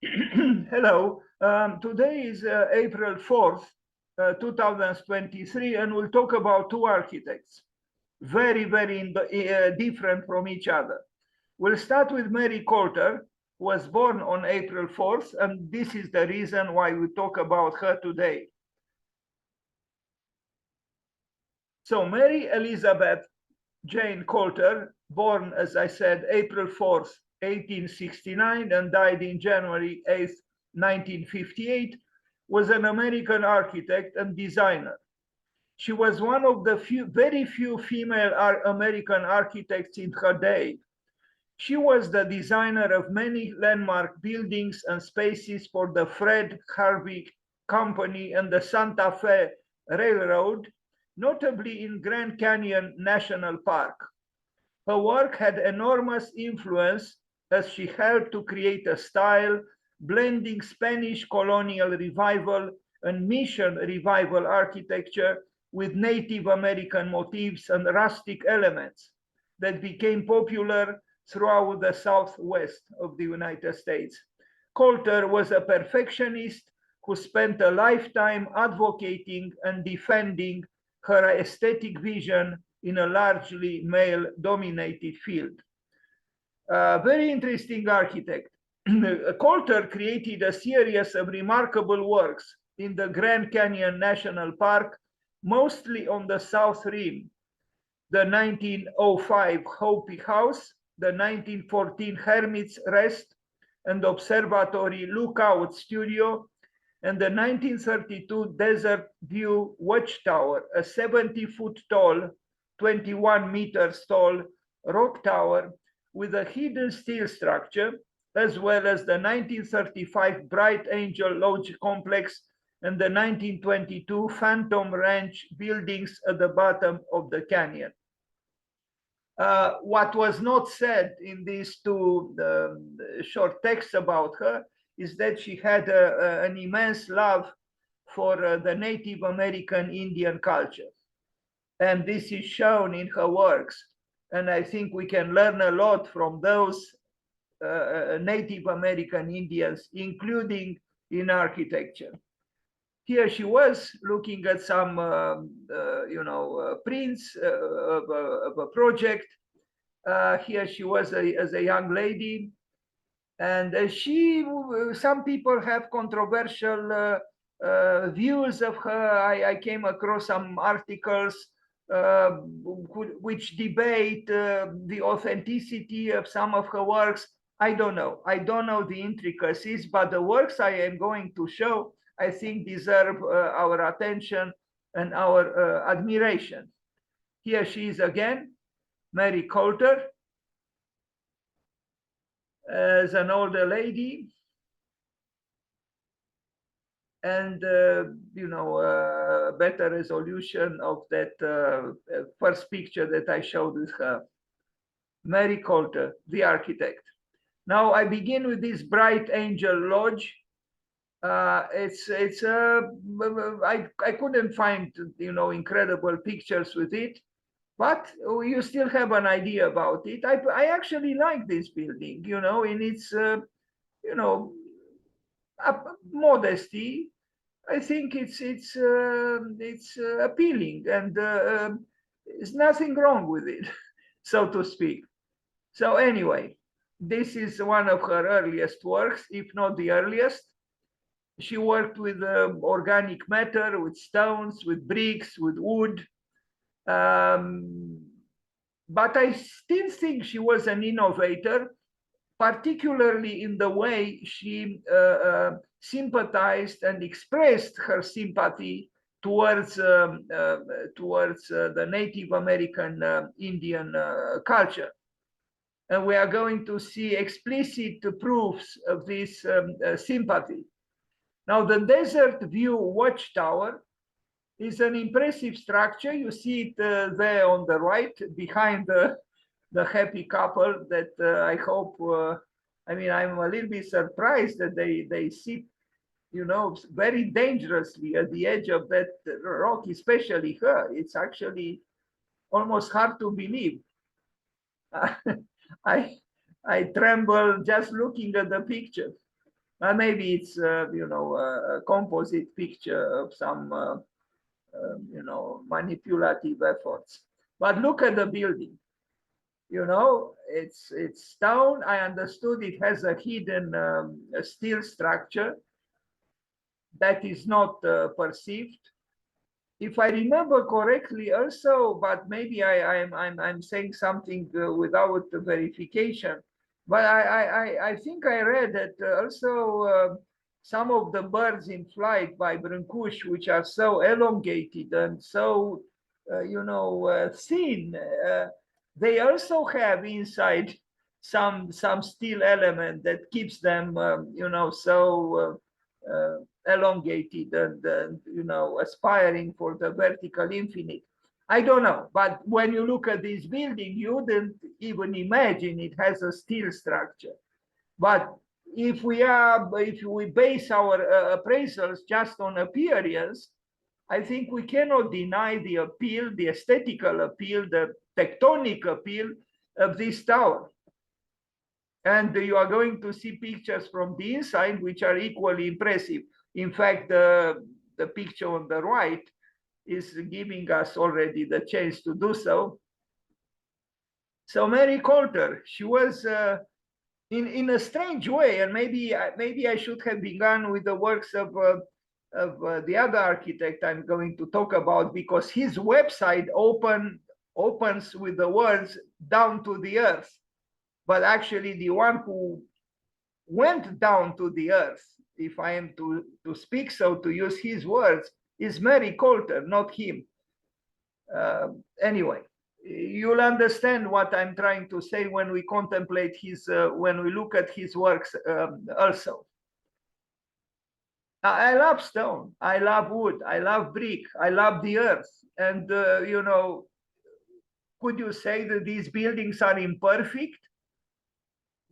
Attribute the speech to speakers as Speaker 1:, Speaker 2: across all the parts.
Speaker 1: Hello. Today is April 4th, 2023, and we'll talk about two architects, very different from each other. We'll start with Mary Colter, who was born on April 4th, and this is the reason why we talk about her today. So Mary Elizabeth Jane Colter, born, as I said, April 4th, 1869, and died in January 8th, 1958, was an American architect and designer. She was one of the very few female American architects in her day. She was the designer of many landmark buildings and spaces for the Fred Harvey Company and the Santa Fe Railroad, notably in Grand Canyon National Park. Her work had enormous influence as she helped to create a style blending Spanish colonial revival and mission revival architecture with Native American motifs and rustic elements that became popular throughout the Southwest of the United States. Colter was a perfectionist who spent a lifetime advocating and defending her aesthetic vision in a largely male-dominated field. Very interesting architect. Colter created a series of remarkable works in the Grand Canyon National Park, mostly on the South Rim. The 1905 Hopi House, the 1914 Hermit's Rest and Observatory Lookout Studio, and the 1932 Desert View Watchtower, a 70-foot tall, 21 meters tall rock tower with a hidden steel structure, as well as the 1935 Bright Angel Lodge complex and the 1922 Phantom Ranch buildings at the bottom of the canyon. What was not said in these two short texts about her is that she had an immense love for the Native American Indian culture. And this is shown in her works. And I think we can learn a lot from those Native American Indians, including in architecture. Here she was looking at some, prints of a project. Here she was as a young lady. And some people have controversial views of her. I came across some articles which debate the authenticity of some of her works. I don't know. I don't know the intricacies, but the works I am going to show, I think, deserve our attention and our admiration. Here she is again, Mary Colter, as an older lady. And, better resolution of that first picture that I showed with her. Mary Colter, the architect. Now I begin with this Bright Angel Lodge. I couldn't find, incredible pictures with it, but you still have an idea about it. I actually like this building, in its, modesty. I think it's appealing, and there's nothing wrong with it, so to speak. So anyway, this is one of her earliest works, if not the earliest. She worked with organic matter, with stones, with bricks, with wood. But I still think she was an innovator, particularly in the way she sympathized and expressed her sympathy towards the Native American Indian culture. And we are going to see explicit proofs of this sympathy. Now, the Desert View Watchtower is an impressive structure. You see it there on the right, behind the happy couple that I hope, I'm a little bit surprised that they sit, very dangerously at the edge of that rock, especially her. It's actually almost hard to believe. I tremble just looking at the picture. Maybe it's a composite picture of some manipulative efforts. But look at the building. It's stone. I understood it has a hidden steel structure that is not perceived. If I remember correctly, also, but maybe I'm saying something without verification. But I think I read that also some of the birds in flight by Brancusi, which are so elongated and so thin, they also have inside some steel element that keeps them so elongated and aspiring for the vertical infinite. I don't know, but when you look at this building, you wouldn't even imagine it has a steel structure. But if we base our appraisals just on appearance, I think we cannot deny the appeal, the aesthetical appeal, the tectonic appeal of this tower. And you are going to see pictures from the inside, which are equally impressive. In fact, the picture on the right is giving us already the chance to do so. So Mary Colter, she was in a strange way, and maybe I should have begun with the works of the other architect I'm going to talk about, because his website opens with the words "down to the earth." But actually, the one who went down to the earth, if I am to speak so, to use his words, is Mary Colter, not him. Anyway, you'll understand what I'm trying to say when we contemplate when we look at his works also. I love stone, I love wood, I love brick, I love the earth. And, could you say that these buildings are imperfect?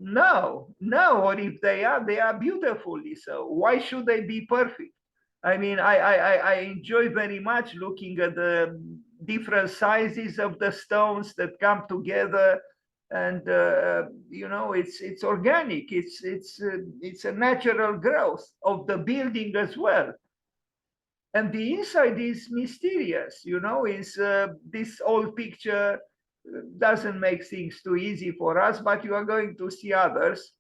Speaker 1: No, or if they are beautifully so. Why should they be perfect? I mean, I enjoy very much looking at the different sizes of the stones that come together, and it's organic. It's a natural growth of the building as well. And the inside is mysterious. Is this old picture doesn't make things too easy for us, but you are going to see others.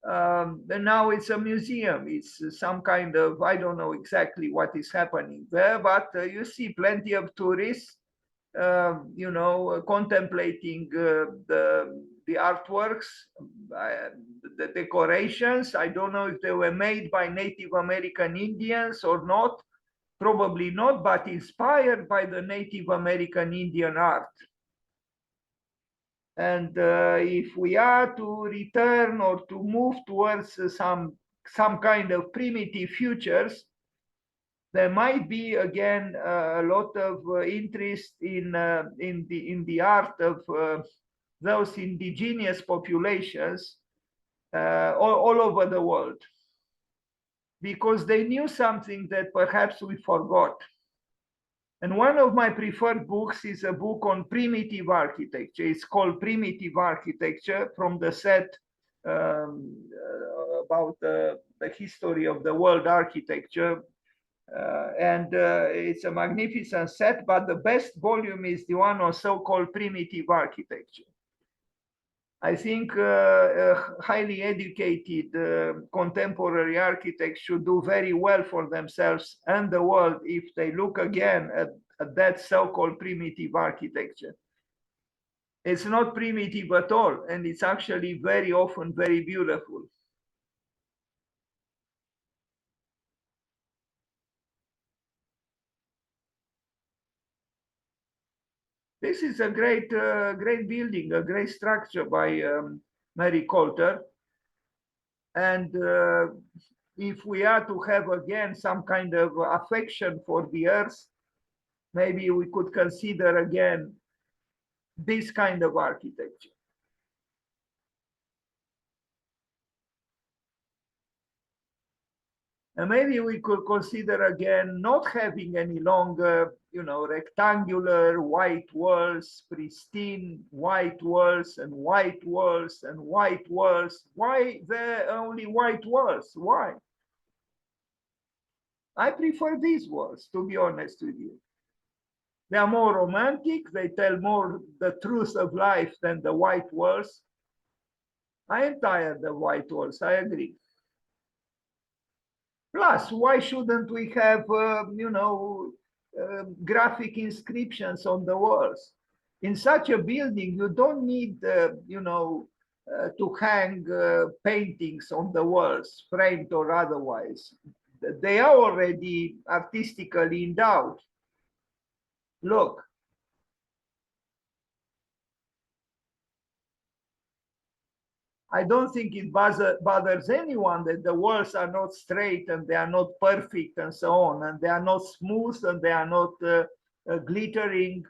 Speaker 1: And now it's a museum. It's some kind of, I don't know exactly what is happening there, but you see plenty of tourists, contemplating the artworks, the decorations. I don't know if they were made by Native American Indians or not. Probably not, but inspired by the Native American Indian art. And if we are to return or to move towards some kind of primitive futures, there might be again a lot of interest in the art of those indigenous populations all over the world, because they knew something that perhaps we forgot. And one of my preferred books is a book on primitive architecture. It's called Primitive Architecture, from the set about the history of the world architecture. And it's a magnificent set, but the best volume is the one on so-called primitive architecture. I think highly educated contemporary architects should do very well for themselves and the world if they look again at that so-called primitive architecture. It's not primitive at all, and it's actually very often very beautiful. This is a great building, a great structure by Mary Colter. And if we are to have again some kind of affection for the earth, maybe we could consider again this kind of architecture. And maybe we could consider again not having any longer, you know, rectangular white walls, pristine white walls and white walls and white walls. Why there only white walls? Why? I prefer these walls, to be honest with you. They are more romantic. They tell more the truth of life than the white walls. I am tired of white walls. I agree. Plus, why shouldn't we have, you know, graphic inscriptions on the walls? In such a building, you don't need, you know, to hang paintings on the walls, framed or otherwise. They are already artistically endowed. Look, I don't think it bothers anyone that the walls are not straight and they are not perfect and so on, and they are not smooth and they are not glittering.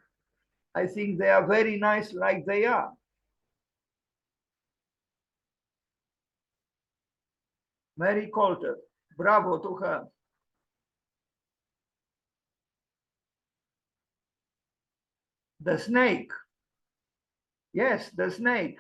Speaker 1: I think they are very nice like they are. Mary Colter, bravo to her. The snake, yes, the snake.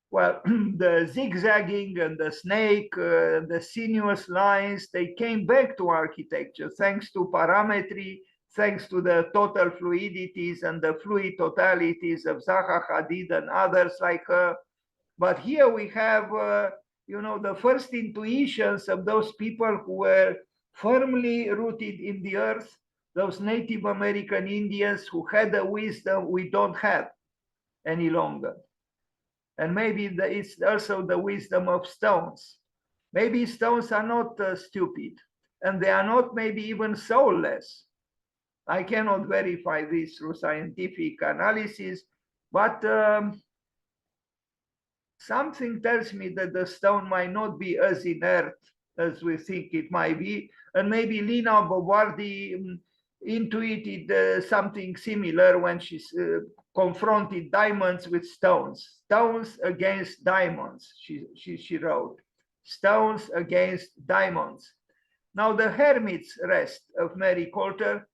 Speaker 1: Well, the zigzagging and the snake, the sinuous lines, they came back to architecture thanks to parametry, thanks to the total fluidities and the fluid totalities of Zaha Hadid and others like her. But here we have, you know, the first intuitions of those people who were firmly rooted in the earth, those Native American Indians who had a wisdom we don't have any longer. And maybe it's also the wisdom of stones. Maybe stones are not stupid, and they are not maybe even soulless. I cannot verify this through scientific analysis, but something tells me that the stone might not be as inert as we think it might be. And maybe Lina Bobardi intuited something similar when she confronted diamonds with stones. Stones against diamonds, she wrote. Stones against diamonds. Now, the Hermit's Rest of Mary Colter,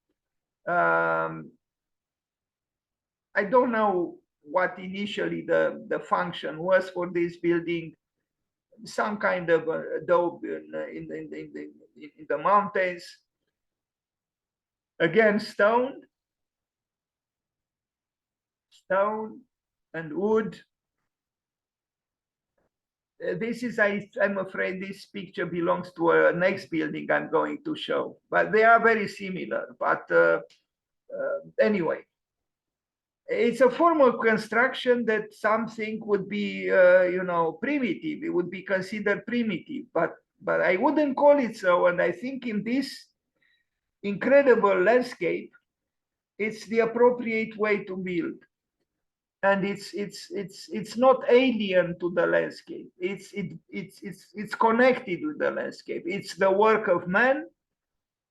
Speaker 1: I don't know what initially the function was for this building, some kind of adobe in the mountains. Again, stone and wood. This is, I'm afraid this picture belongs to a next building I'm going to show, but they are very similar. But anyway, it's a form of construction that something would be, you know, primitive. It would be considered primitive, but I wouldn't call it so. And I think in this incredible landscape, it's the appropriate way to build. And it's not alien to the landscape. It's connected with the landscape. It's the work of man.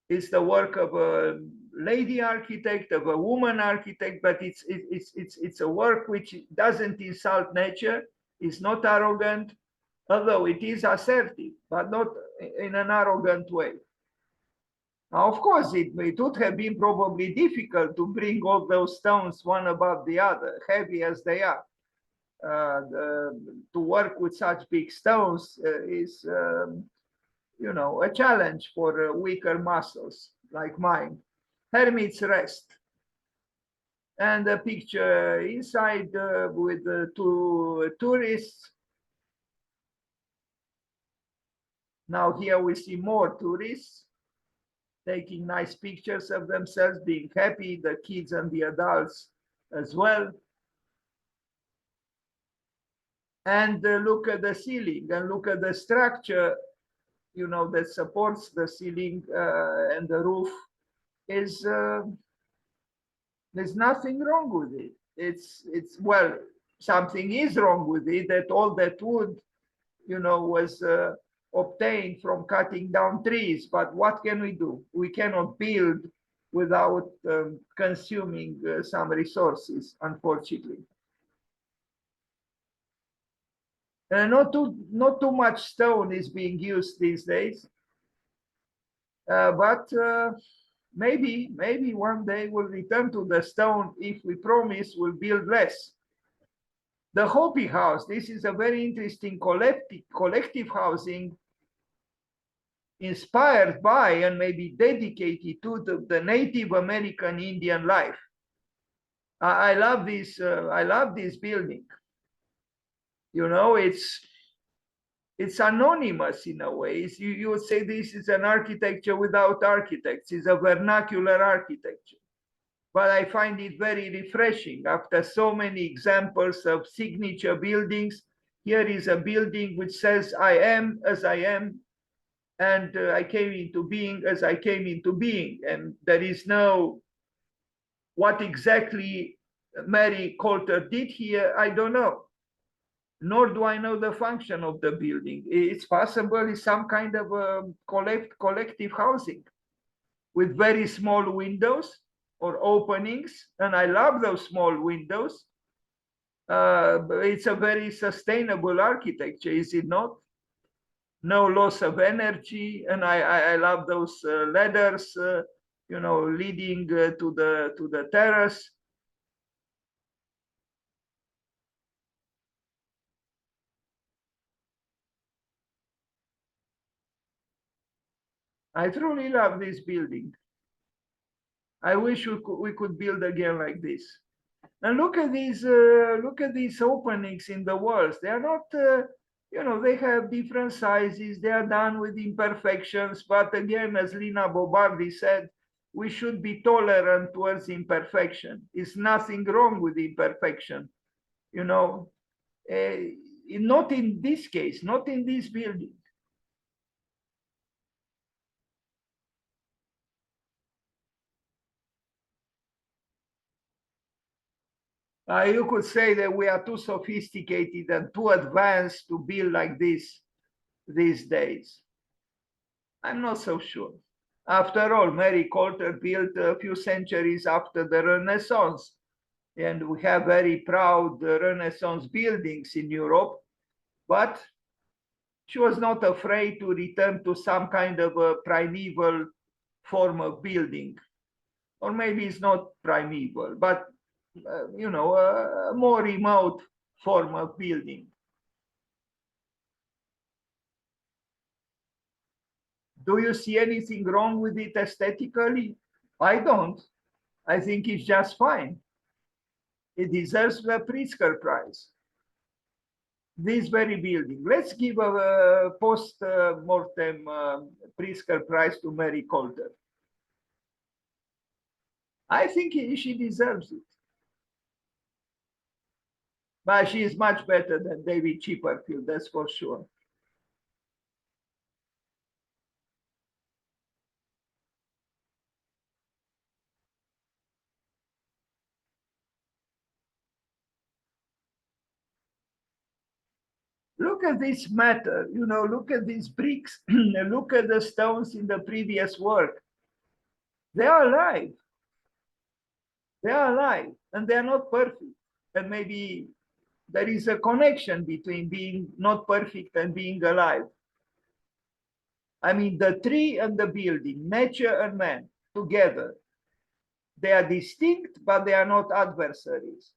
Speaker 1: It's the work of a lady architect, of a woman architect, but it's a work which doesn't insult nature, is not arrogant, although it is assertive, but not in an arrogant way. Now, of course, it would have been probably difficult to bring all those stones one above the other, heavy as they are. To work with such big stones is, you know, a challenge for weaker muscles like mine. Hermit's Rest. And a picture inside with two tourists. Now here we see more tourists taking nice pictures of themselves, being happy, the kids and the adults as well. And look at the ceiling and look at the structure, you know, that supports the ceiling and the roof. Is there's nothing wrong with it. It's well, something is wrong with it, that all that wood, you know, was obtained from cutting down trees. But what can we do? We cannot build without consuming some resources, unfortunately. Not too much stone is being used these days, but maybe one day we'll return to the stone if we promise we'll build less. The Hopi House, this is a very interesting collective housing inspired by and maybe dedicated to the Native American Indian life. I love this. I love this building. You know, it's anonymous in a way. You would say this is an architecture without architects. It's a vernacular architecture. But I find it very refreshing after so many examples of signature buildings. Here is a building which says, I am as I am, and I came into being as I came into being. And there is no, what exactly Mary Colter did here, I don't know. Nor do I know the function of the building. It's possible it's some kind of collective housing with very small windows or openings. And I love those small windows. It's a very sustainable architecture, is it not? No loss of energy. And I love those ladders, you know, leading to the terrace. I truly love this building. I wish we could build again like this. And look at these openings in the walls. They are not, you know, they have different sizes. They are done with imperfections. But again, as Lina Bobardi said, we should be tolerant towards imperfection. It's nothing wrong with imperfection, you know. Not in this case, not in this building. You could say that we are too sophisticated and too advanced to build like this these days. I'm not so sure. After all, Mary Colter built a few centuries after the Renaissance, and we have very proud Renaissance buildings in Europe, but she was not afraid to return to some kind of a primeval form of building. Or maybe it's not primeval, but you know, a more remote form of building. Do you see anything wrong with it aesthetically? I don't. I think it's just fine. It deserves the Pritzker Prize. This very building. Let's give a post-mortem Pritzker Prize to Mary Colter. I think she deserves it. But she is much better than David Chipperfield, that's for sure. Look at this matter, you know, look at these bricks, look at the stones in the previous work. They are alive. They are alive, and they are not perfect. And maybe there is a connection between being not perfect and being alive. I mean, the tree and the building, nature and man together, they are distinct, but they are not adversaries.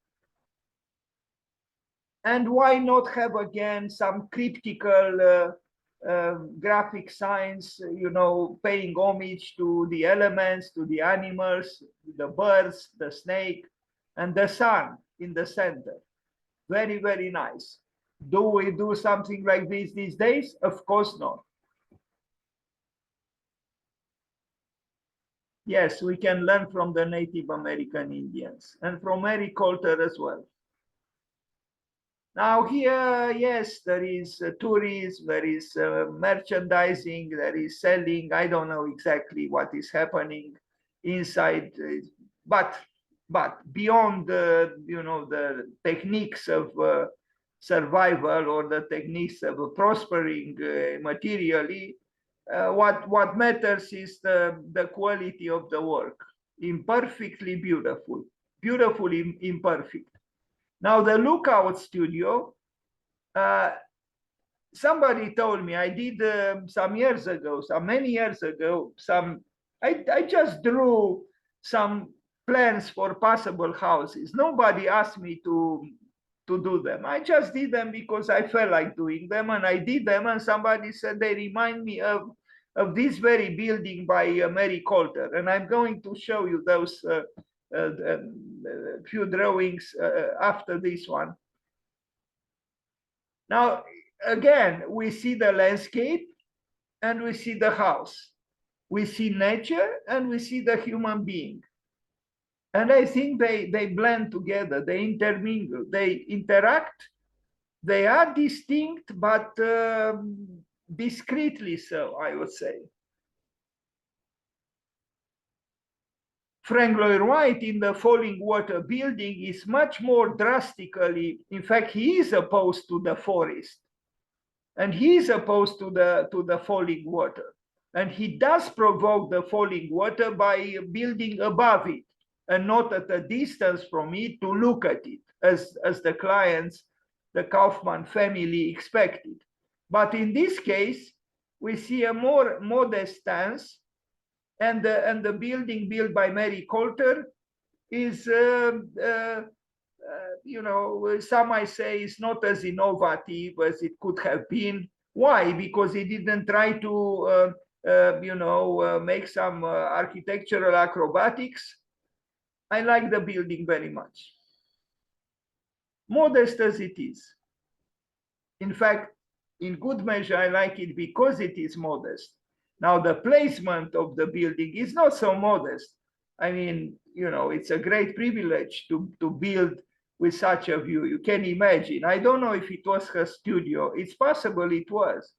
Speaker 1: And why not have again some cryptical graphic signs, you know, paying homage to the elements, to the animals, the birds, the snake, and the sun in the center. Very, very nice. Do we do something like this these days? Of course not. Yes, we can learn from the Native American Indians and from Mary Colter as well. Now here, yes, there is tourism, there is merchandising, there is selling. I don't know exactly what is happening inside, but beyond the, you know, the techniques of survival or the techniques of prospering materially, what matters is the quality of the work. Imperfectly beautiful, beautifully imperfect. Now the Lookout Studio, somebody told me, I did some years ago, many years ago, I just drew some plans for possible houses. Nobody asked me to do them. I just did them because I felt like doing them, and I did them. And somebody said they remind me of this very building by Mary Colter, and I'm going to show you those few drawings after this one. Now, again, we see the landscape and we see the house. We see nature and we see the human being. And I think they blend together, they intermingle, they interact. They are distinct, but discreetly so, I would say. Frank Lloyd Wright in the Falling Water building is much more drastically, in fact, he is opposed to the forest. And he is opposed to the falling water. And he does provoke the falling water by building above it and not at a distance from it to look at it, as the clients, the Kaufman family expected. But in this case, we see a more modest stance, and the building built by Mary Colter is you know, some might say it's not as innovative as it could have been. Why? Because he didn't try to, you know, make some architectural acrobatics. I like the building very much. Modest as it is. In fact, in good measure, I like it because it is modest. Now, the placement of the building is not so modest. I mean, you know, it's a great privilege to build with such a view. You can imagine. I don't know if it was her studio. It's possible it was.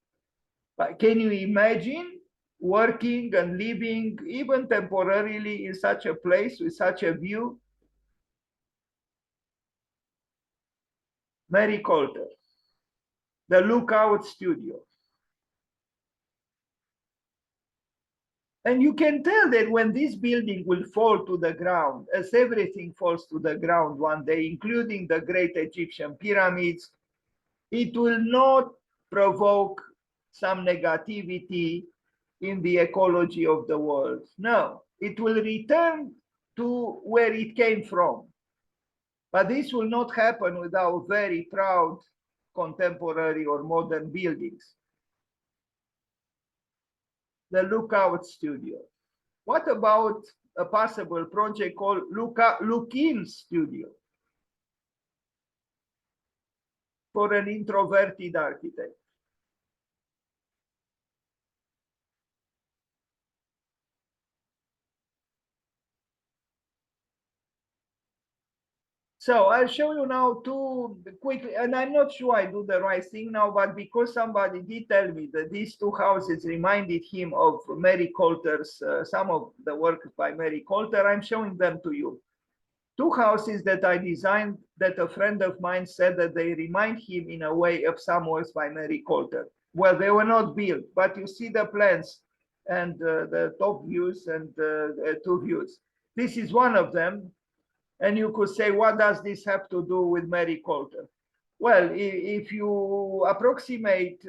Speaker 1: But can you imagine working and living even temporarily in such a place with such a view? Mary Colter, the Lookout Studio. And you can tell that when this building will fall to the ground, as everything falls to the ground one day, including the great Egyptian pyramids, it will not provoke some negativity in the ecology of the world. No, it will return to where it came from. But this will not happen without very proud contemporary or modern buildings. The Lookout Studio. What about a possible project called Look-In Studio for an introverted architect? So I'll show you now two quickly, and I'm not sure I do the right thing now, but because somebody did tell me that these two houses reminded him of Mary Colter's, some of the work by Mary Colter, I'm showing them to you. Two houses that I designed that a friend of mine said that they remind him in a way of some works by Mary Colter. Well, they were not built, but you see the plans and the top views and two views. This is one of them. And you could say, what does this have to do with Mary Colter? Well, if you approximate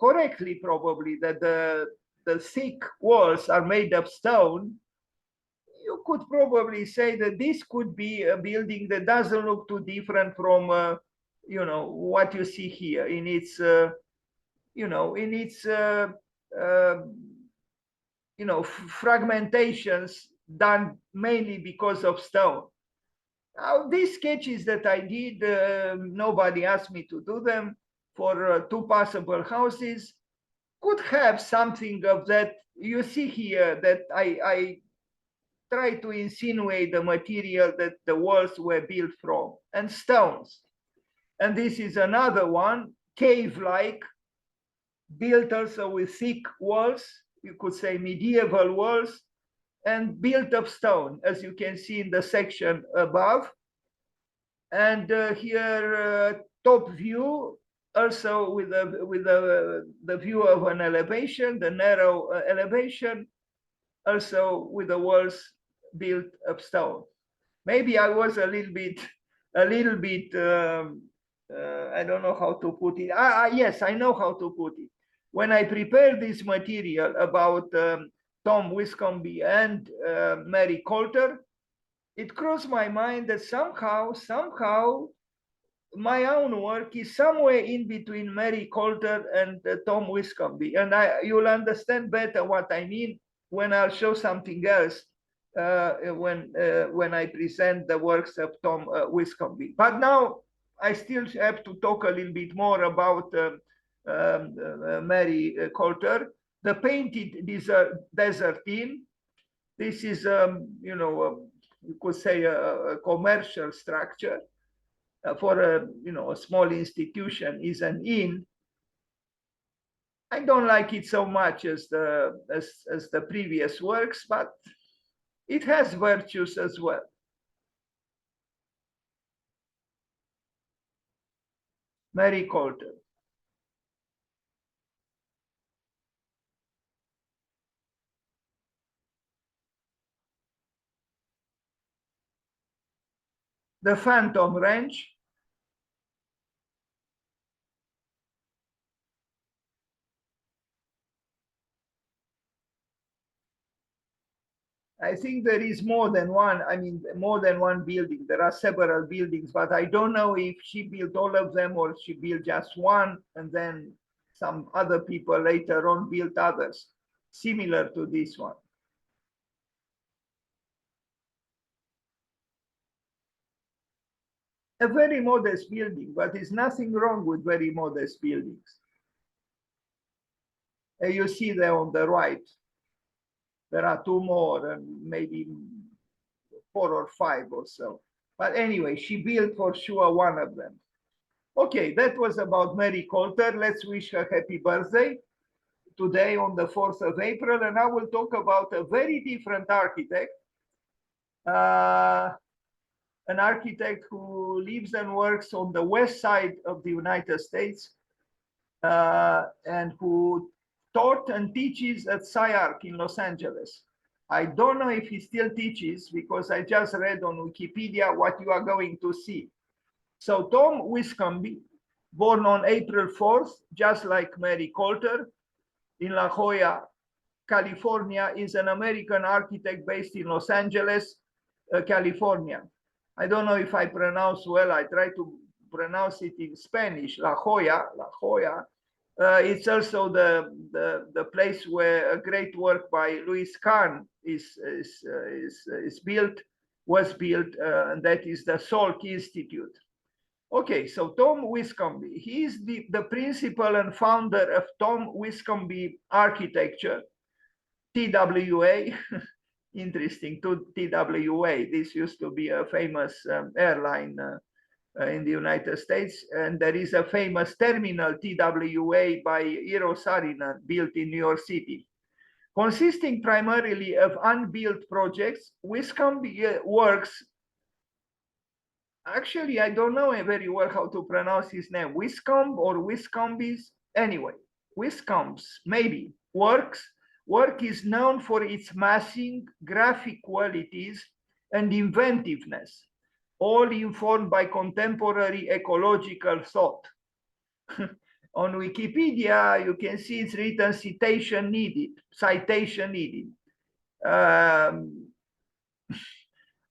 Speaker 1: correctly, probably, that the thick walls are made of stone, you could probably say that this could be a building that doesn't look too different from, you know, what you see here in its, you know, in its, you know, fragmentations done mainly because of stone. Now, these sketches that I did, nobody asked me to do them for two possible houses, could have something of that. You see here that I try to insinuate the material that the walls were built from, and stones. And this is another one, cave-like, built also with thick walls, you could say medieval walls, and built of stone, as you can see in the section above. And here, top view, also with the view of an elevation, the narrow elevation, also with the walls built of stone. Maybe I was a little bit I don't know how to put it. Yes, I know how to put it. When I prepared this material about Tom Wiscombe and Mary Colter, it crossed my mind that somehow, my own work is somewhere in between Mary Colter and Tom Wiscombe. And you'll understand better what I mean when I'll show something else when I present the works of Tom Wiscombe. But now I still have to talk a little bit more about Mary Colter. The painted desertine. This is, you could say a commercial structure for a small institution is an inn. I don't like it so much as the previous works, but it has virtues as well. Mary Colter. The Phantom Ranch. I think there is more than one. I mean, more than one building. There are several buildings, but I don't know if she built all of them or she built just one, and then some other people later on built others, similar to this one. A very modest building, but there's nothing wrong with very modest buildings. You see there on the right, there are two more and maybe 4 or 5 or so. But anyway, she built for sure one of them. Okay, that was about Mary Colter. Let's wish her happy birthday today on the 4th of April. And I will talk about a very different architect, an architect who lives and works on the west side of the United States and who taught and teaches at SciArc in Los Angeles. I don't know if he still teaches because I just read on Wikipedia what you are going to see. So Tom Wiscombe, born on April 4th, just like Mary Colter, in La Jolla, California, is an American architect based in Los Angeles, California. I don't know if I pronounce well. I try to pronounce it in Spanish, La Jolla, La Jolla. It's also the place where a great work by Louis Kahn was built, and that is the Salk Institute. Okay, so Tom Wiscombe, he is the principal and founder of Tom Wiscombe Architecture, TWA. Interesting, to TWA. This used to be a famous airline in the United States, and there is a famous terminal TWA by Eero Saarinen built in New York City. Consisting primarily of unbuilt projects, Wiscombe works. Actually, I don't know very well how to pronounce his name. Wiscombe or Wiscombe's? Anyway, Wiscombe's, maybe. Work is known for its massing, graphic qualities, and inventiveness, all informed by contemporary ecological thought. On Wikipedia, you can see it's written citation needed.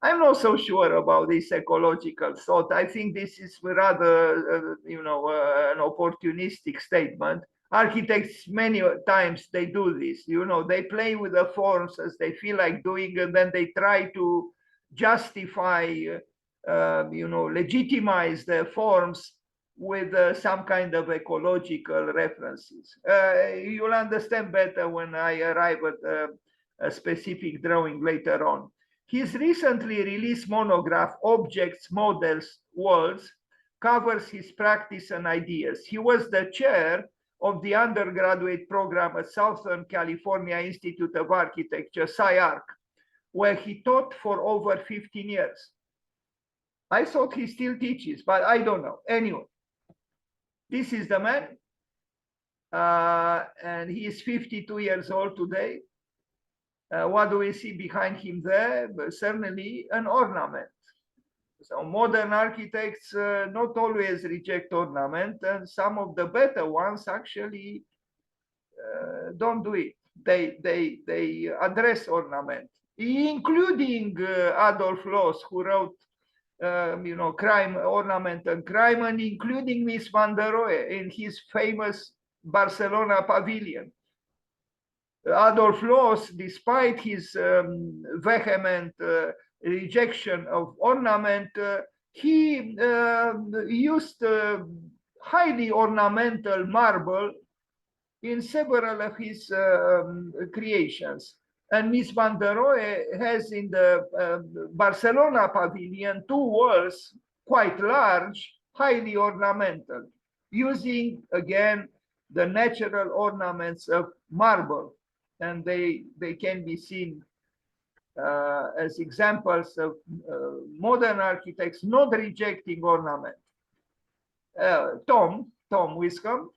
Speaker 1: I'm not so sure about this ecological thought. I think this is rather, an opportunistic statement. Architects, many times they do this, they play with the forms as they feel like doing, and then they try to justify, legitimize their forms with some kind of ecological references. You'll understand better when I arrive at a specific drawing later on. His recently released monograph, Objects, Models, Worlds, covers his practice and ideas. He was the chair of the undergraduate program at Southern California Institute of Architecture, SciArc, where he taught for over 15 years. I thought he still teaches, but I don't know. Anyway, this is the man, and he is 52 years old today. What do we see behind him there? But certainly an ornament. So modern architects not always reject ornament, and some of the better ones actually don't do it. They address ornament, including Adolf Loos, who wrote crime, ornament and crime, and including Mies van der Rohe in his famous Barcelona pavilion. Adolf Loos, despite his vehement rejection of ornament, he used highly ornamental marble in several of his creations. And Mies van der Rohe has in the Barcelona pavilion 2 walls, quite large, highly ornamental, using, again, the natural ornaments of marble. And they can be seen as examples of modern architects not rejecting ornament. Tom Wiscombe,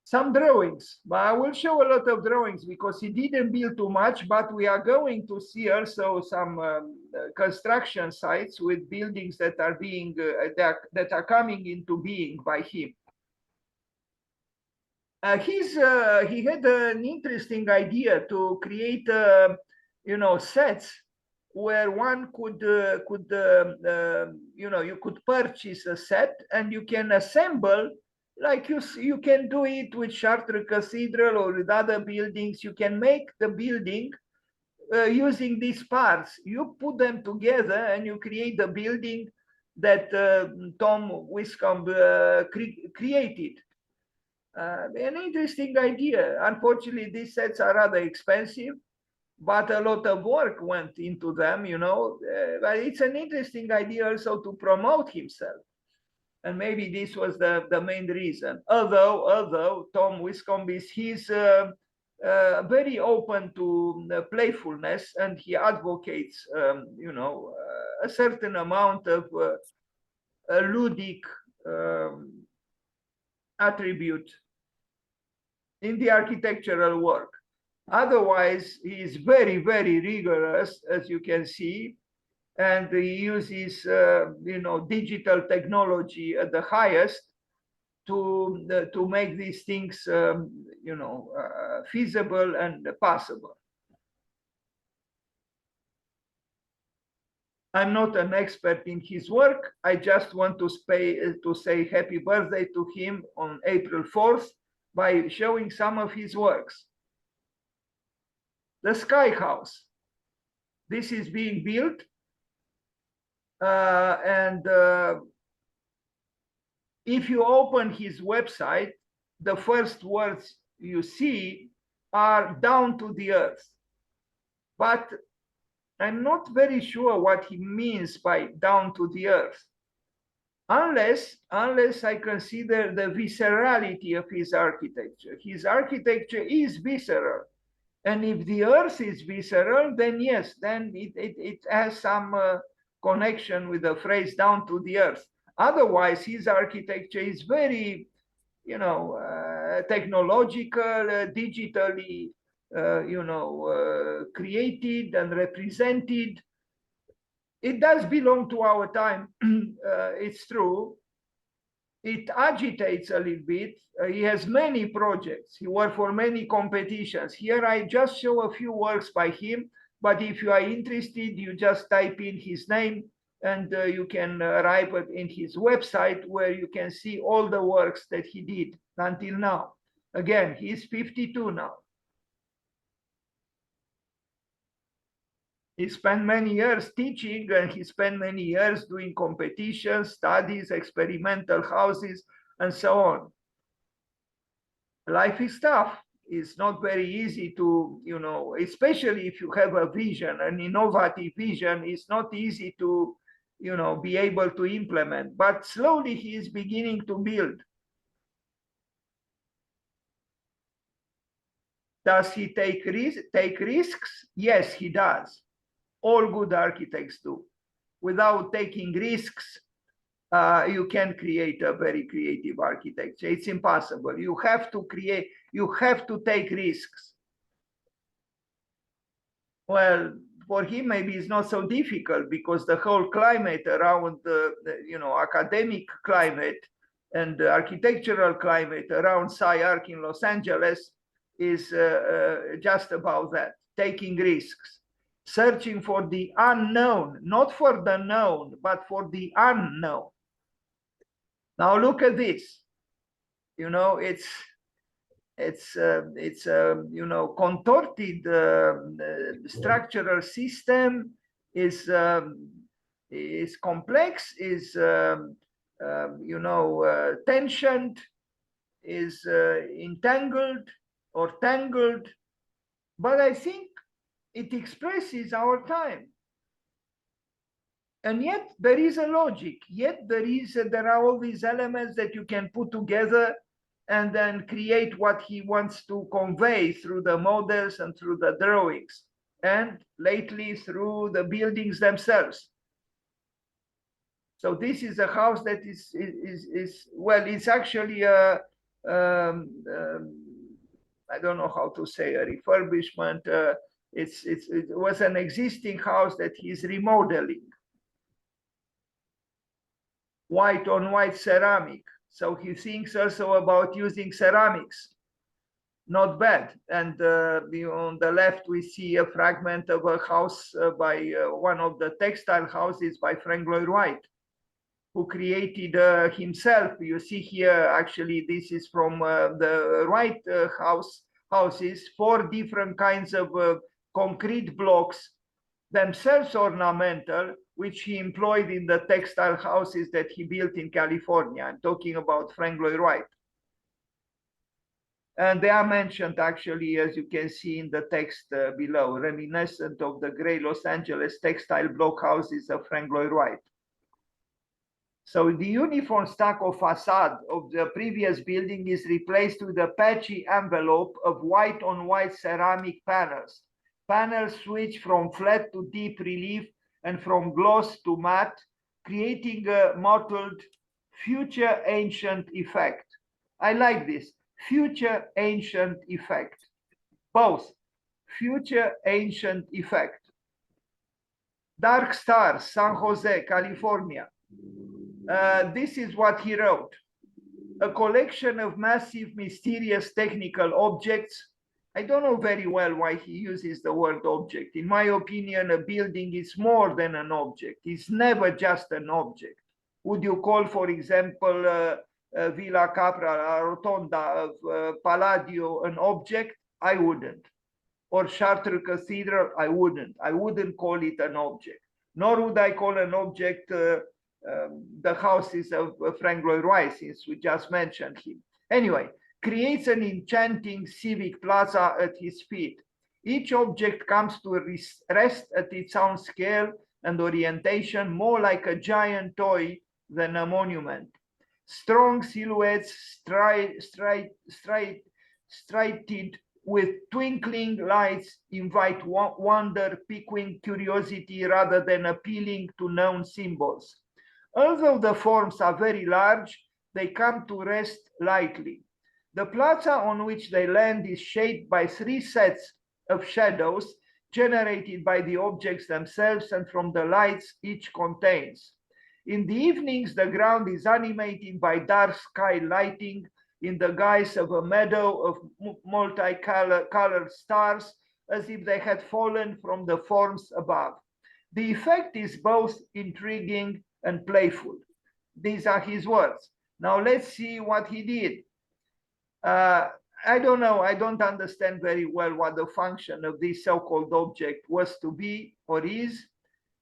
Speaker 1: some drawings, but I will show a lot of drawings because he didn't build too much, but we are going to see also some construction sites with buildings that are being that are coming into being by him. He had an interesting idea to create sets where one could you could purchase a set and you can assemble, like you can do it with Chartres Cathedral or with other buildings. You can make the building using these parts. You put them together and you create the building that Tom Wiscombe created. An interesting idea. Unfortunately, these sets are rather expensive, but a lot of work went into them, but it's an interesting idea also to promote himself. And maybe this was the main reason. Although Tom Wiscombe he's very open to playfulness, and he advocates, a certain amount of ludic attribute in the architectural work. Otherwise, he is very, very rigorous, as you can see, and he uses, digital technology at the highest to make these things, feasible and possible. I'm not an expert in his work. I just want to say happy birthday to him on April 4th by showing some of his works. The Sky House. This is being built. If you open his website, the first words you see are down to the earth. But I'm not very sure what he means by down to the earth, unless I consider the viscerality of his architecture. His architecture is visceral. And if the earth is visceral, then yes, then it has some connection with the phrase down to the earth. Otherwise, his architecture is very, technological, digitally, created and represented. It does belong to our time. It's true. It agitates a little bit. He has many projects. He worked for many competitions. Here I just show a few works by him, but if you are interested, you just type in his name and you can arrive in his website where you can see all the works that he did until now. Again, he's 52 now. He spent many years teaching, and he spent many years doing competitions, studies, experimental houses, and so on. Life is tough. It's not very easy to, especially if you have a vision, an innovative vision, it's not easy to, be able to implement. But slowly he is beginning to build. Does he take risks? Yes, he does. All good architects do. Without taking risks, you can create a very creative architecture. It's impossible. You have to create, you have to take risks. Well, for him, maybe it's not so difficult because the whole climate around the academic climate and the architectural climate around SciArc in Los Angeles is just about that, taking risks, searching for the unknown, not for the known, but for the unknown. Now look at this. It's contorted structural system is complex, is tensioned, is entangled or tangled, but I think it expresses our time. And yet there is a logic, yet there are all these elements that you can put together and then create what he wants to convey through the models and through the drawings, and lately through the buildings themselves. So this is a house that is well, it's actually a I don't know how to say, a refurbishment. It was an existing house that he's remodeling. White on white ceramic. So he thinks also about using ceramics. Not bad. And on the left, we see a fragment of a house by one of the textile houses by Frank Lloyd Wright, who created himself. You see here, actually, this is from the Wright houses, 4 different kinds of concrete blocks, themselves ornamental, which he employed in the textile houses that he built in California. I'm talking about Frank Lloyd Wright. And they are mentioned, actually, as you can see in the text below, reminiscent of the gray Los Angeles textile block houses of Frank Lloyd Wright. So the uniform stucco facade of the previous building is replaced with a patchy envelope of white on white ceramic panels. Panels switch from flat to deep relief and from gloss to matte, creating a mottled future ancient effect. I like this, future ancient effect. Both, future ancient effect. Dark Stars, San Jose, California. This is what he wrote. A collection of massive, mysterious technical objects. I don't know very well why he uses the word object. In my opinion, a building is more than an object. It's never just an object. Would you call, for example, Villa Capra, La Rotonda of Palladio an object? I wouldn't. Or Chartres Cathedral? I wouldn't. I wouldn't call it an object. Nor would I call an object the houses of Frank Lloyd Wright, since we just mentioned him. Anyway, creates an enchanting civic plaza at his feet. Each object comes to rest at its own scale and orientation, more like a giant toy than a monument. Strong silhouettes striped with twinkling lights invite wonder, piquing curiosity rather than appealing to known symbols. Although the forms are very large, they come to rest lightly. The plaza on which they land is shaped by 3 sets of shadows generated by the objects themselves and from the lights each contains. In the evenings, the ground is animated by dark sky lighting in the guise of a meadow of multicolored stars, as if they had fallen from the forms above. The effect is both intriguing and playful. These are his words. Now let's see what he did. I don't know, I don't understand very well what the function of this so-called object was to be or is,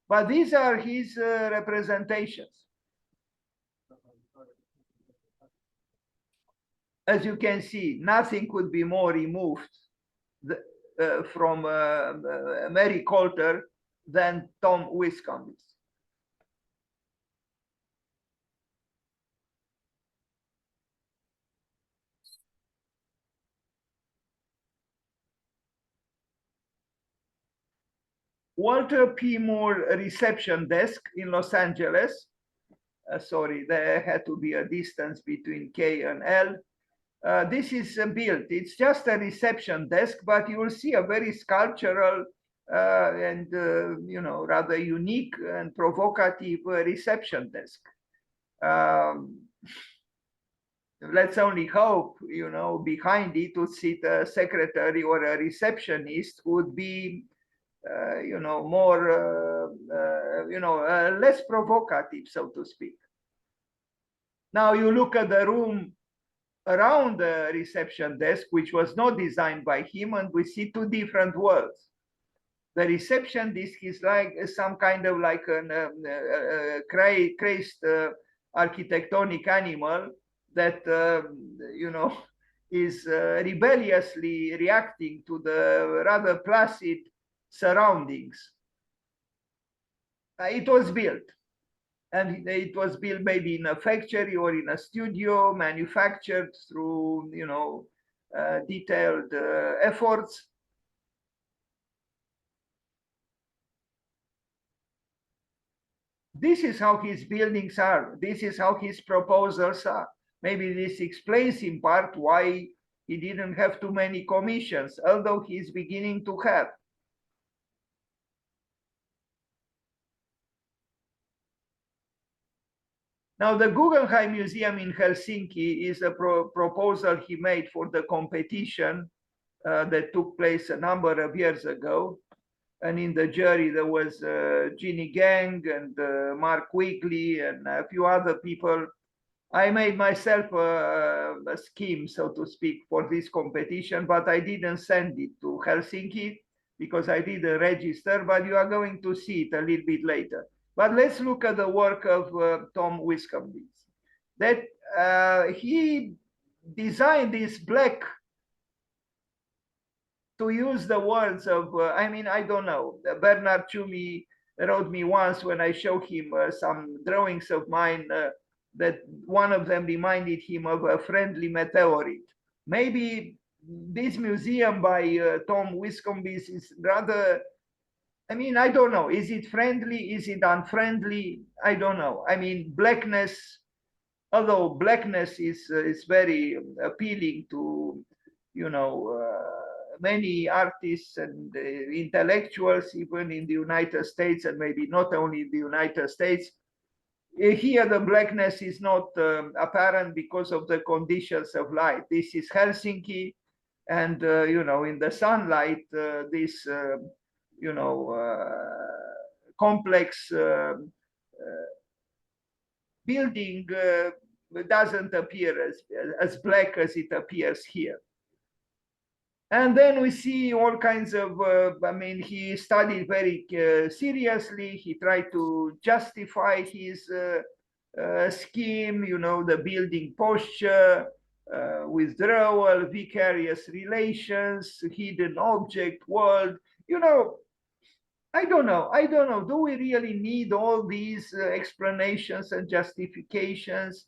Speaker 1: but these are his representations. As you can see, nothing could be more removed from Mary Colter than Tom Wiscombe. Walter P. Moore reception desk in Los Angeles. Sorry, there had to be a distance between K and L. This is built. It's just a reception desk, but you will see a very sculptural and rather unique and provocative reception desk. Let's only hope, behind it would sit a secretary or a receptionist who would be, more, less provocative, so to speak. Now you look at the room around the reception desk, which was not designed by him, and we see two different worlds. The reception desk is like some kind of like a crazed architectonic animal that, is rebelliously reacting to the rather placid surroundings. It was built. And it was built maybe in a factory or in a studio, manufactured through, detailed efforts. This is how his buildings are. This is how his proposals are. Maybe this explains in part why he didn't have too many commissions, although he's beginning to have. Now, the Guggenheim Museum in Helsinki is a proposal he made for the competition that took place a number of years ago. And in the jury, there was Ginny Gang and Mark Wigley and a few other people. I made myself a scheme, so to speak, for this competition, but I didn't send it to Helsinki because I didn't register, but you are going to see it a little bit later. But let's look at the work of Tom Wiscombe. That he designed this black, to use the words of, I don't know, Bernard Tschumi wrote me once when I showed him some drawings of mine that one of them reminded him of a friendly meteorite. Maybe this museum by Tom Wiscombe is rather, I don't know. Is it friendly? Is it unfriendly? I don't know. Blackness, although blackness is very appealing to, many artists and intellectuals, even in the United States, and maybe not only in the United States. Here, the blackness is not apparent because of the conditions of light. This is Helsinki, and in the sunlight, this complex building doesn't appear as black as it appears here. And then we see all kinds of, he studied very seriously. He tried to justify his scheme, the building posture, withdrawal, vicarious relations, hidden object world. I don't know. Do we really need all these explanations and justifications?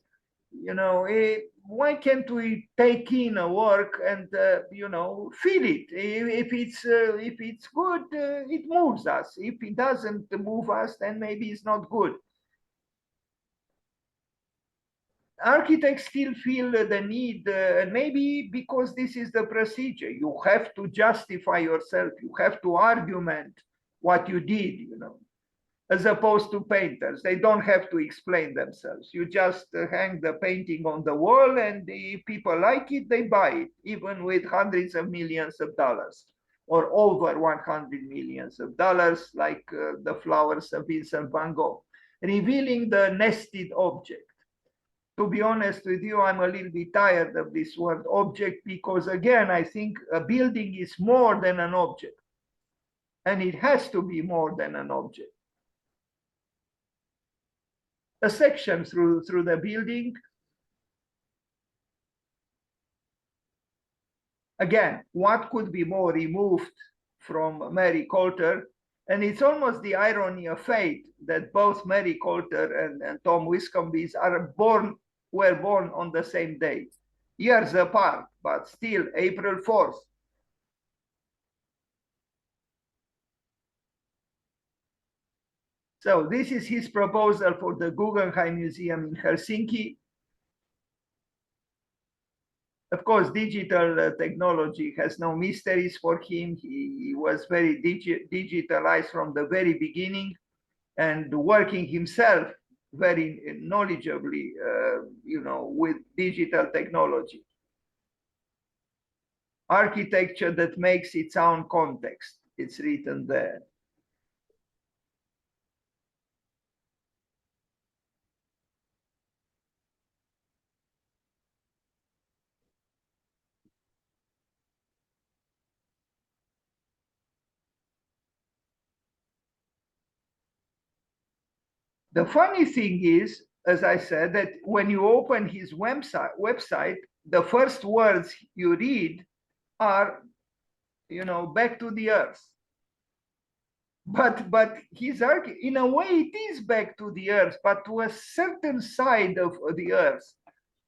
Speaker 1: Why can't we take in a work and feel it? If it's good, it moves us. If it doesn't move us, then maybe it's not good. Architects still feel the need, maybe because this is the procedure. You have to justify yourself. You have to argument what you did, as opposed to painters. They don't have to explain themselves. You just hang the painting on the wall, and if people like it, they buy it, even with hundreds of millions of dollars or over 100 millions of dollars, like the flowers of Vincent van Gogh, revealing the nested object. To be honest with you, I'm a little bit tired of this word object because, again, I think a building is more than an object. And it has to be more than an object. A section through the building. Again, what could be more removed from Mary Colter? And it's almost the irony of fate that both Mary Colter and Tom Wiscombe were born on the same day, years apart, but still April 4th. So this is his proposal for the Guggenheim Museum in Helsinki. Of course, digital technology has no mysteries for him. He was very digitalized from the very beginning and working himself very knowledgeably, with digital technology. Architecture that makes its own context. It's written there. The funny thing is, as I said, that when you open his website, the first words you read are, back to the earth. But his in a way, it is back to the earth, but to a certain side of the earth,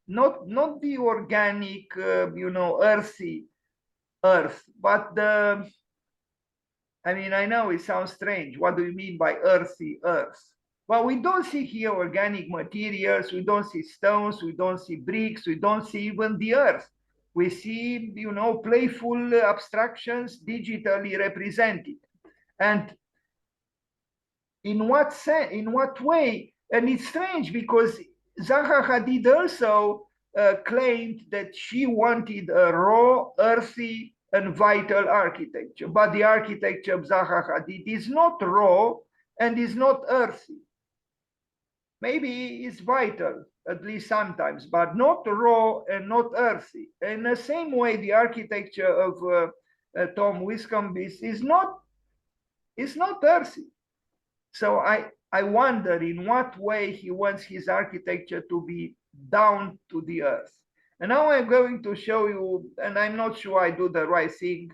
Speaker 1: not the organic, earthy earth, but the. I mean, I know it sounds strange. What do you mean by earthy earth? Well, we don't see here organic materials. We don't see stones. We don't see bricks. We don't see even the earth. We see, playful abstractions digitally represented. And in what sense, in what way? And it's strange because Zaha Hadid also claimed that she wanted a raw, earthy, and vital architecture. But the architecture of Zaha Hadid is not raw and is not earthy. Maybe it's vital, at least sometimes, but not raw and not earthy. In the same way, the architecture of Tom Wiscombe is not earthy. So I wonder in what way he wants his architecture to be down to the earth. And now I'm going to show you, and I'm not sure I do the right thing.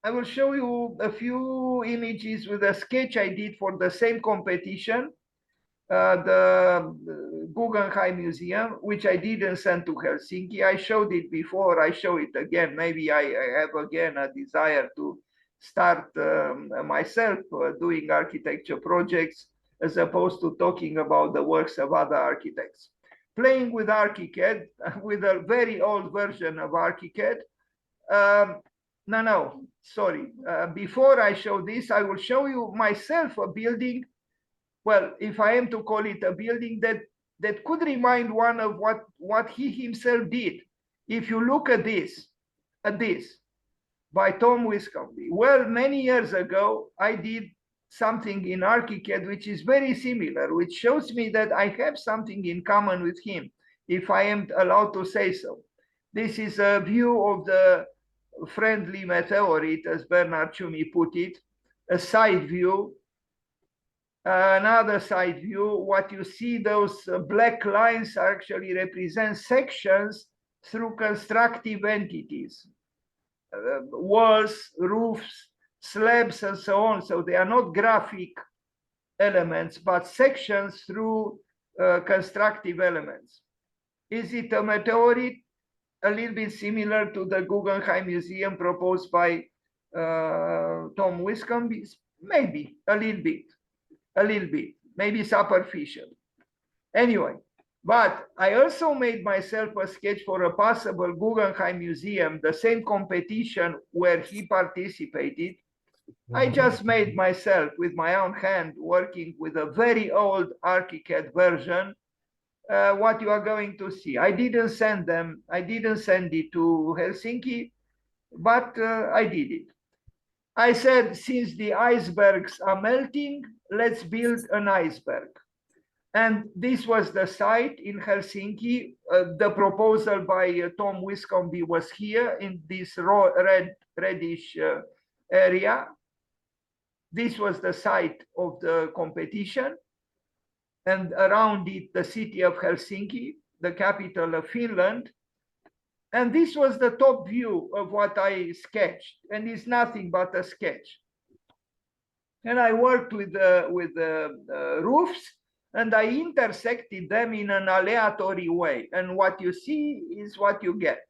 Speaker 1: I will show you a few images with a sketch I did for the same competition, the Guggenheim Museum, which I didn't send to Helsinki. I showed it before, I show it again. Maybe I have again a desire to start myself doing architecture projects as opposed to talking about the works of other architects. Playing with ArchiCAD, with a very old version of ArchiCAD. No, sorry. Before I show this, I will show you myself a building. Well, if I am to call it a building that could remind one of what he himself did. If you look at this, by Tom Wiscombe. Well, many years ago, I did something in ArchiCAD which is very similar, which shows me that I have something in common with him, if I am allowed to say so. This is a view of the friendly meteorite, as Bernard Tschumi put it, a side view. Another side view, what you see, those black lines actually represent sections through constructive entities. Walls, roofs, slabs, and so on. So they are not graphic elements, but sections through constructive elements. Is it a meteorite? A little bit similar to the Guggenheim Museum proposed by Tom Wiscombe? Maybe, a little bit, maybe superficial. Anyway, but I also made myself a sketch for a possible Guggenheim Museum, the same competition where he participated. I just made myself with my own hand, working with a very old ArchiCAD version, what you are going to see. I didn't send it to Helsinki, but I did it. I said, since the icebergs are melting, let's build an iceberg. And this was the site in Helsinki. The proposal by Tom Wiscombe was here in this reddish area. This was the site of the competition. And around it, the city of Helsinki, the capital of Finland. And this was the top view of what I sketched. And it's nothing but a sketch. And I worked with the roofs, and I intersected them in an aleatory way. And what you see is what you get.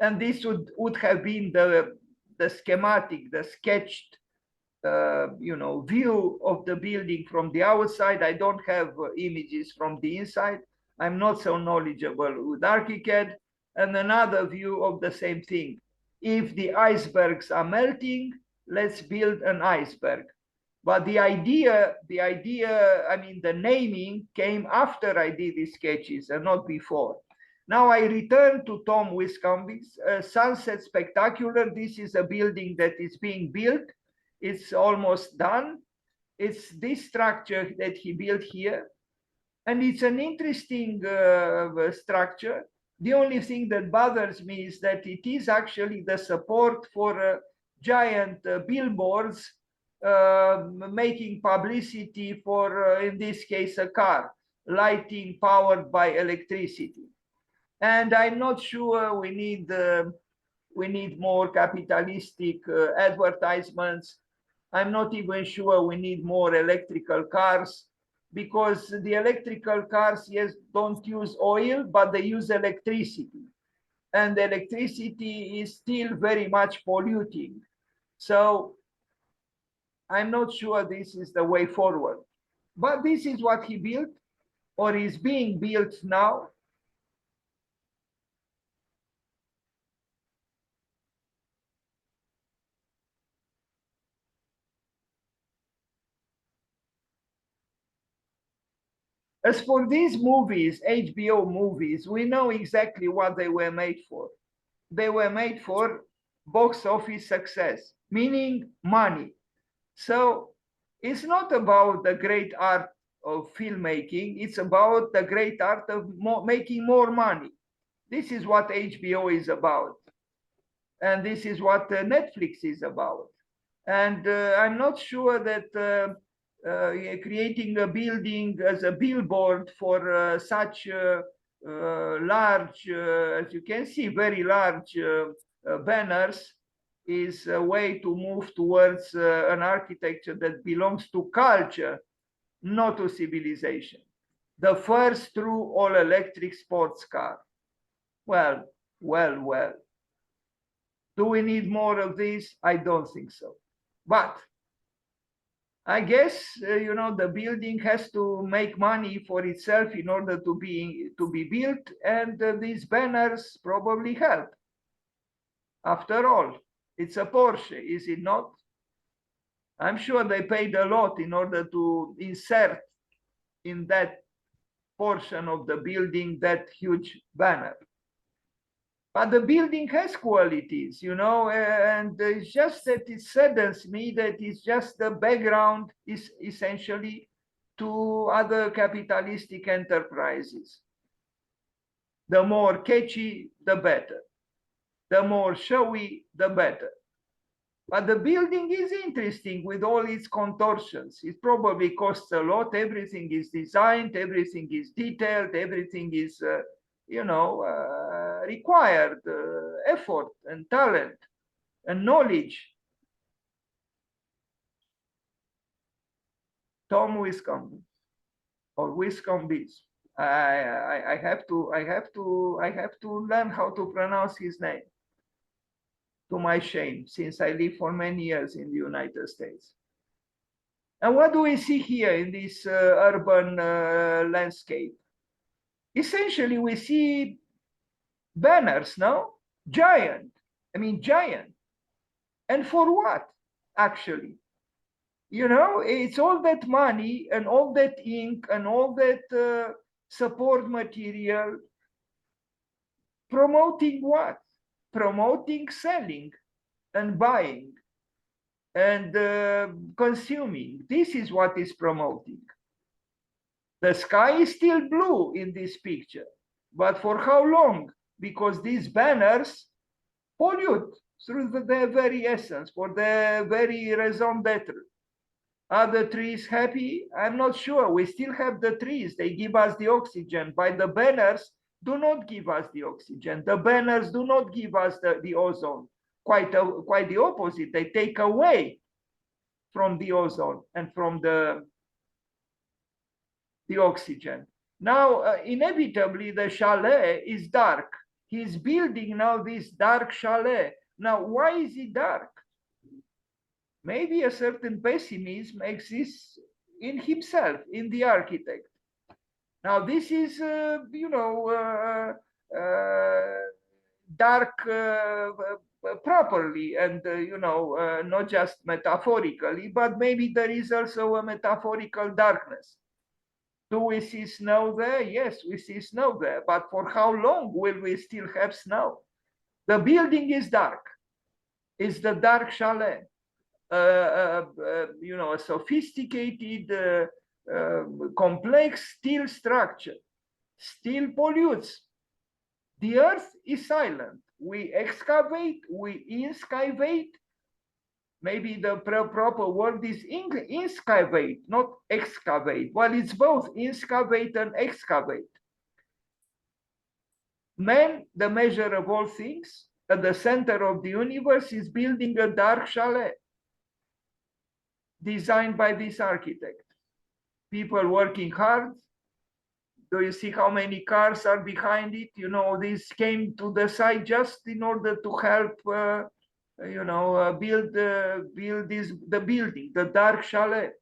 Speaker 1: And this would have been the schematic, the sketched view of the building from the outside. I don't have images from the inside. I'm not so knowledgeable with ArchiCAD. And another view of the same thing. If the icebergs are melting, let's build an iceberg. But the idea, I mean, the naming came after I did the sketches and not before. Now I return to Tom Wiscombe's Sunset Spectacular. This is a building that is being built. It's almost done. It's this structure that he built here. And it's an interesting structure. The only thing that bothers me is that it is actually the support for giant billboards making publicity for, in this case, a car, lighting powered by electricity. And I'm not sure we need more capitalistic advertisements. I'm not even sure we need more electrical cars, because the electrical cars, yes, don't use oil, but they use electricity. And electricity is still very much polluting. So I'm not sure this is the way forward. But this is what he built, or is being built now. As for these movies, HBO movies, we know exactly what they were made for. They were made for box office success, meaning money. So it's not about the great art of filmmaking, it's about the great art of making more money. This is what HBO is about. And this is what Netflix is about. And I'm not sure that creating a building as a billboard for such large, as you can see, very large banners is a way to move towards an architecture that belongs to culture, not to civilization. The first true all-electric sports car. Well, well, well. Do we need more of this? I don't think so. But I guess, the building has to make money for itself in order to be built, and these banners probably help. After all, it's a Porsche, is it not? I'm sure they paid a lot in order to insert in that portion of the building that huge banner. But the building has qualities, and it's just that it saddens me that it's just the background is essentially to other capitalistic enterprises. The more catchy, the better. The more showy, the better. But the building is interesting with all its contortions. It probably costs a lot. Everything is designed, everything is detailed, everything is required effort and talent and knowledge. Tom Wiscombe or Wiscombe's. I have to learn how to pronounce his name, to my shame, since I lived for many years in the United States. And what do we see here in this urban landscape? Essentially, we see banners, no? Giant. And for what, actually? It's all that money and all that ink and all that support material. Promoting what? Promoting selling and buying and consuming. This is what is promoting. The sky is still blue in this picture, but for how long? Because these banners pollute through their very essence, for their very raison d'etre. Are the trees happy? I'm not sure. We still have the trees. They give us the oxygen, but the banners do not give us the oxygen. The banners do not give us the ozone. Quite the opposite. They take away from the ozone and from the oxygen. Now, inevitably, the chalet is dark. He's building now this dark chalet. Now, why is it dark? Maybe a certain pessimism exists in himself, in the architect. Now this is, dark properly, and not just metaphorically, but maybe there is also a metaphorical darkness. Do we see snow there? Yes, we see snow there, but for how long will we still have snow? The building is dark. It's the dark chalet. A sophisticated, complex steel structure. Steel pollutes. The earth is silent. We excavate, we excavate. Maybe the proper word is excavate, not excavate. Well, it's both excavate and excavate. Man, the measure of all things, at the center of the universe, is building a dark chalet designed by this architect. People working hard. Do you see how many cars are behind it? This came to the site just in order to help, build the building, the dark chalet.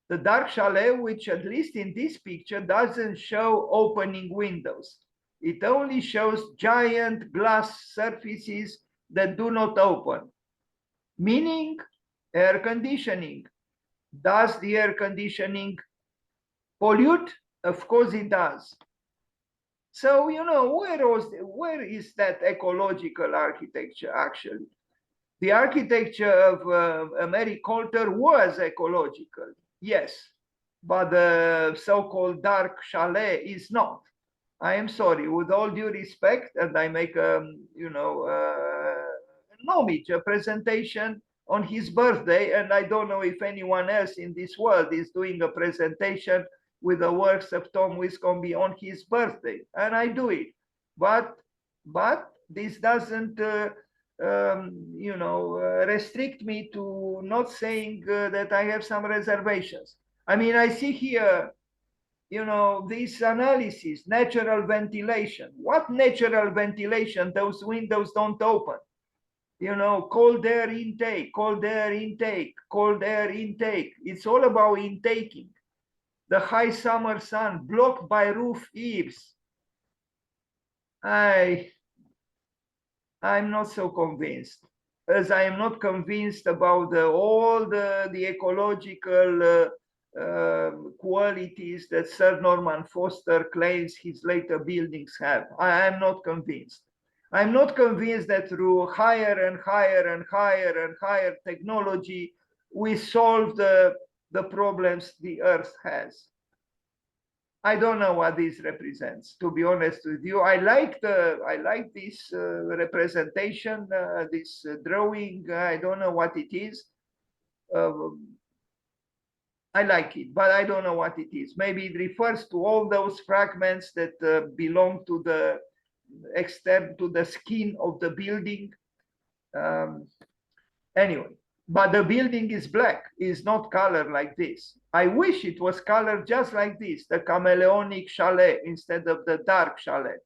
Speaker 1: The dark chalet, which at least in this picture doesn't show opening windows. It only shows giant glass surfaces that do not open, meaning air conditioning. Does the air conditioning pollute? Of course it does. So, where is that ecological architecture actually? The architecture of Mary Colter was ecological, yes, but the so-called dark chalet is not. I am sorry, with all due respect, and I make an homage, a presentation on his birthday, and I don't know if anyone else in this world is doing a presentation with the works of Tom Wiscombe on his birthday, and I do it. But this doesn't restrict me to not saying that I have some reservations. I mean, I see here, this analysis, natural ventilation. What natural ventilation? Those windows don't open. Cold air intake, cold air intake, cold air intake. It's all about intaking. The high summer sun blocked by roof eaves. I'm not so convinced, as I am not convinced about all the ecological qualities that Sir Norman Foster claims his later buildings have. I am not convinced. I'm not convinced that through higher and higher and higher and higher technology, we solve the problems the Earth has. I don't know what this represents, to be honest with you. I like this representation, this drawing. I don't know what it is. I like it, but I don't know what it is. Maybe it refers to all those fragments that belong to the skin of the building. Anyway, but the building is black, is not colored like this. I wish it was colored just like this, the chameleonic chalet instead of the dark chalet.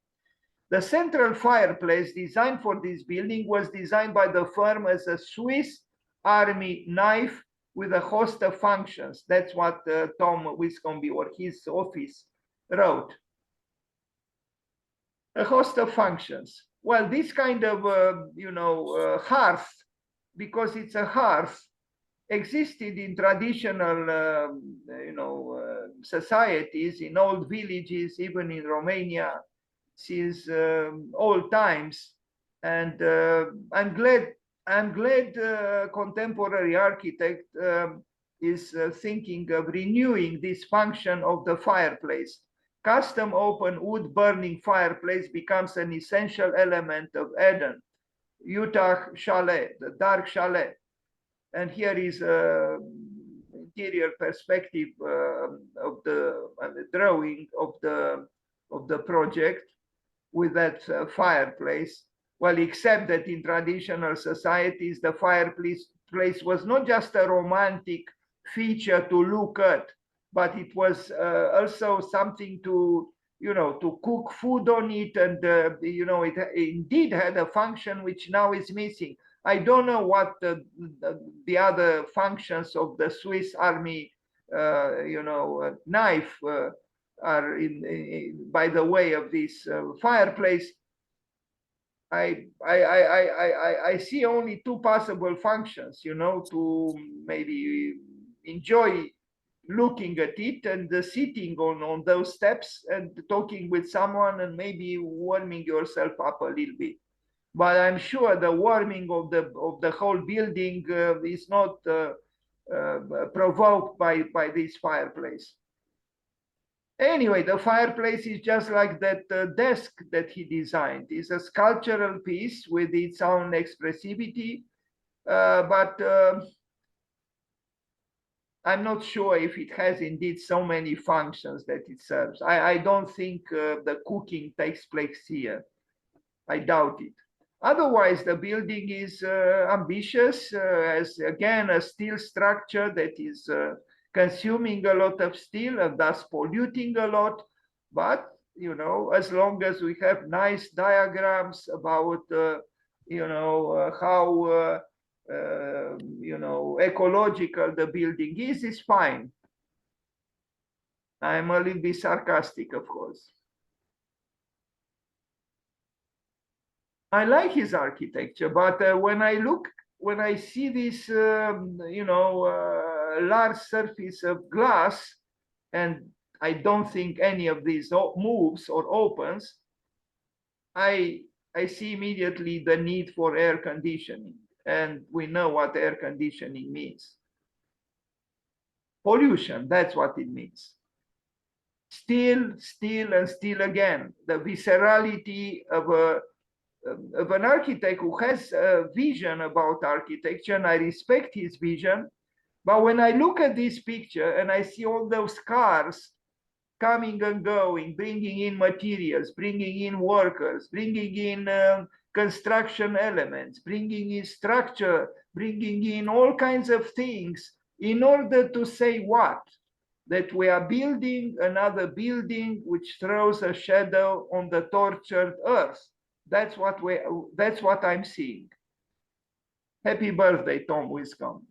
Speaker 1: The central fireplace designed for this building was designed by the firm as a Swiss Army knife with a host of functions. That's what Tom Wiscombe or his office wrote. A host of functions. Well, this kind of, hearth, because it's a hearth, existed in traditional, societies, in old villages, even in Romania, since old times. And I'm glad contemporary architect is thinking of renewing this function of the fireplace. Custom open wood burning fireplace becomes an essential element of Eden, Utah chalet, the dark chalet. And here is interior perspective of the drawing of the project with that fireplace. Well, except that in traditional societies, the fireplace was not just a romantic feature to look at, but it was also something to cook food on it, and it indeed had a function which now is missing. I don't know what the other functions of the Swiss Army knife are by the way of this fireplace, I see only two possible functions, to maybe enjoy looking at it and sitting on those steps and talking with someone and maybe warming yourself up a little bit. But I'm sure the warming of the whole building is not provoked by this fireplace. Anyway, the fireplace is just like that desk that he designed. It's a sculptural piece with its own expressivity, but I'm not sure if it has indeed so many functions that it serves. I don't think the cooking takes place here. I doubt it. Otherwise, the building is ambitious, as again, a steel structure that is consuming a lot of steel and thus polluting a lot. But, as long as we have nice diagrams about, how, ecological the building is fine. I'm a little bit sarcastic, of course. I like his architecture, but when I see this, large surface of glass, and I don't think any of these moves or opens, I see immediately the need for air conditioning, and we know what air conditioning means. Pollution, that's what it means. Still, and still again, the viscerality of an architect who has a vision about architecture, and I respect his vision. But when I look at this picture and I see all those cars coming and going, bringing in materials, bringing in workers, bringing in construction elements, bringing in structure, bringing in all kinds of things in order to say what? That we are building another building which throws a shadow on the tortured earth. That's what I'm seeing. Happy birthday, Tom Wiscombe.